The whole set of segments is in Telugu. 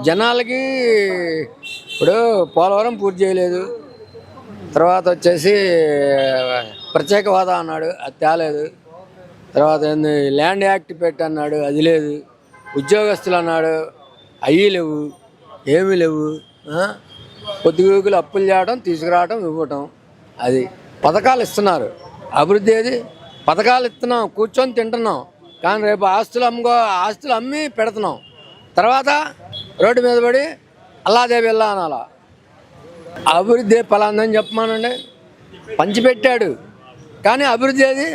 జనాలకి ఇప్పుడు పోలవరం పూర్తి చేయలేదు. తర్వాత వచ్చేసి ప్రత్యేక హోదా అన్నాడు, అది తేలేదు. తర్వాత ఏంది ల్యాండ్ యాక్ట్ పెట్టి అన్నాడు, అది లేదు. ఉద్యోగస్తులు అన్నాడు, అవి లేవు, ఏమీ లేవు. పొద్దుగూకులు అప్పులు చేయడం, తీసుకురావడం, ఇవ్వటం. అది పథకాలు ఇస్తున్నారు. అభివృద్ధి ఏది? పథకాలు ఇస్తున్నాం, కూర్చొని తింటున్నాం. కానీ రేపు ఆస్తులు అమ్మి పెడుతున్నాం. తర్వాత రోడ్డు మీద పడి అల్లాదేవి వెళ్ళా అనాలా. అభివృద్ధి పలాందని చెప్పమానండి. పంచిపెట్టాడు కానీ అభివృద్ధి ఏది?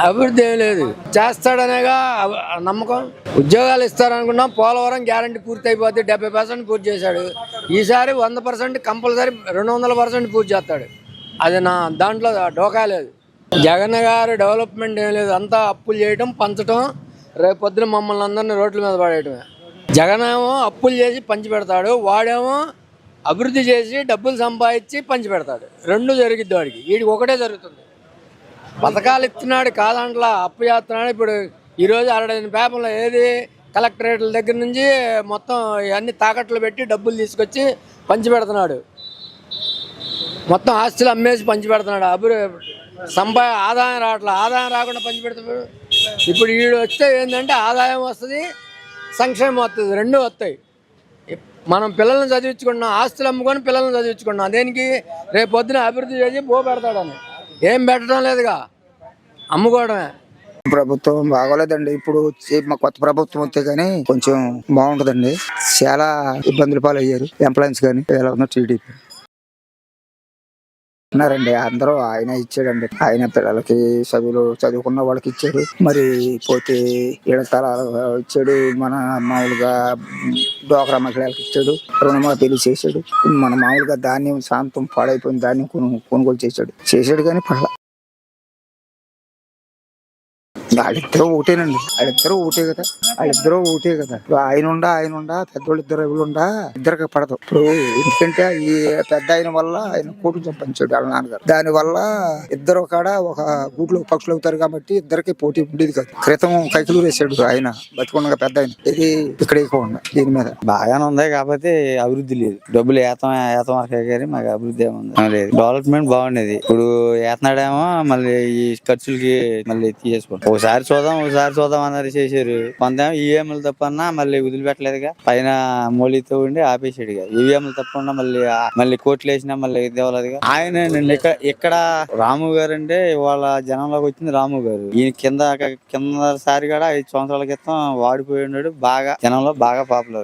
అభివృద్ధి ఏం లేదు. చేస్తాడనేగా నమ్మకం. ఉద్యోగాలు ఇస్తారనుకున్నాం. పోలవరం గ్యారంటీ పూర్తి అయిపోద్ది, 70% పూర్తి చేశాడు. ఈసారి 100% కంపల్సరీ 200% పూర్తి చేస్తాడు. అది నా దాంట్లో డోకా లేదు. జగన్ గారు డెవలప్మెంట్ ఏం లేదు. అంతా అప్పులు చేయటం, పంచటం, రేపు పొద్దున మమ్మల్ని అందరినీ రోడ్ల మీద పడేయటమే. జగన్ ఏమో అప్పులు చేసి పంచి పెడతాడు, వాడేమో అభివృద్ధి చేసి డబ్బులు సంపాదించి పంచి పెడతాడు. రెండు జరిగిద్ది వాడికి. వీడికి ఒకటే జరుగుతుంది. పథకాలు ఇస్తున్నాడు కాదంట్లా, అప్పు చేస్తున్నాడు. ఇప్పుడు ఈరోజు 60 పేపర్లో ఏది కలెక్టరేట్ల దగ్గర నుంచి మొత్తం ఇవన్నీ తాకట్లు పెట్టి డబ్బులు తీసుకొచ్చి పంచి పెడుతున్నాడు. మొత్తం ఆస్తులు అమ్మేసి పంచి పెడుతున్నాడు. ఆదాయం రావట్లేదు. ఆదాయం రాకుండా పంచి పెడుతున్నాడు. ఇప్పుడు వీడు వస్తే ఏంటంటే ఆదాయం వస్తుంది, సంక్షేమం వస్తుంది, రెండూ వస్తాయి. మనం పిల్లల్ని చదివించుకుంటున్నాం, ఆస్తులు అమ్ముకొని పిల్లల్ని చదివించుకుంటున్నాం. దేనికి? రేపు పొద్దున అభివృద్ధి చేసి పెడతాడని. ఏం పెట్టడం లేదుగా, అమ్ముకోవడమే. ప్రభుత్వం బాగోలేదండి. ఇప్పుడు మా కొత్త ప్రభుత్వం వస్తే గానీ కొంచెం బాగుంటదండి. చాలా ఇబ్బందులు పాలయ్యారు ఎంప్లాయీస్ కానీ. ఎలా ఉందో టీడీపీ ఉన్నారండి. అందరూ ఆయన ఇచ్చాడండి. ఆయన పిల్లలకి చదువుకున్న వాళ్ళకి ఇచ్చాడు. మరి పోతే ఏళ్ళ తరాలు ఇచ్చాడు. మన మామూలుగా డోక్రా మహిళలకు ఇచ్చాడు. రుణమాఫీలు చేశాడు. మన మామూలుగా ధాన్యం శాంతం పాడైపోయిన ధాన్యం కొనుగోలు చేశాడు కానీ పడల. వాళ్ళిద్దరూ ఒకటేనండి. వాళ్ళిద్దరూ ఒకటే కదా. ఇప్పుడు ఆయన ఉండా పెద్దోళ్ళు ఇద్దరు ఎవరుండా ఇద్దరికి పడదు. ఇప్పుడు ఎందుకంటే ఈ పెద్ద ఆయన వల్ల ఆయన కోట్లు సంపాదించాడు వాళ్ళ నాన్నగారు. దాని వల్ల ఇద్దరు కాడ ఒక గూట్లో పక్షులు అవుతారు కాబట్టి ఇద్దరికి పోటీ ఉండేది కాదు. క్రితం కైకిలు వేసాడు ఆయన బతికుండగా పెద్ద ఆయన. ఇది ఇక్కడ ఎక్కువ దీని మీద బాగానే ఉంది. కాకపోతే అభివృద్ధి లేదు. డబ్బులు ఏతం వరకే కానీ మాకు అభివృద్ధి ఏముంది లేదు. డెవలప్మెంట్ బాగుండేది. ఇప్పుడు ఏతనాడేమో మళ్ళీ ఈ ఖర్చులకి మళ్ళీ తీసేసుకోండి. ఒకసారి చూద్దాం అన్నారు, చేశారు. కొంతేమో ఈవీఎంలు తప్పన్నా మళ్ళీ వదిలిపెట్టలేదుగా. పైన మోళీతో ఉండి ఆపేసాడుగా. ఈవీఎంలు తప్పకుండా మళ్ళీ కోట్లు వేసినా మళ్ళీ దేవలేదుగా. ఆయన ఇక్కడ రాము గారు అంటే ఇవాళ జనంలోకి వచ్చింది రాము గారు. ఈయన కిందసారి కూడా 5 సంవత్సరాల క్రితం వాడిపోయి ఉన్నాడు. బాగా జనంలో బాగా పాపులర్.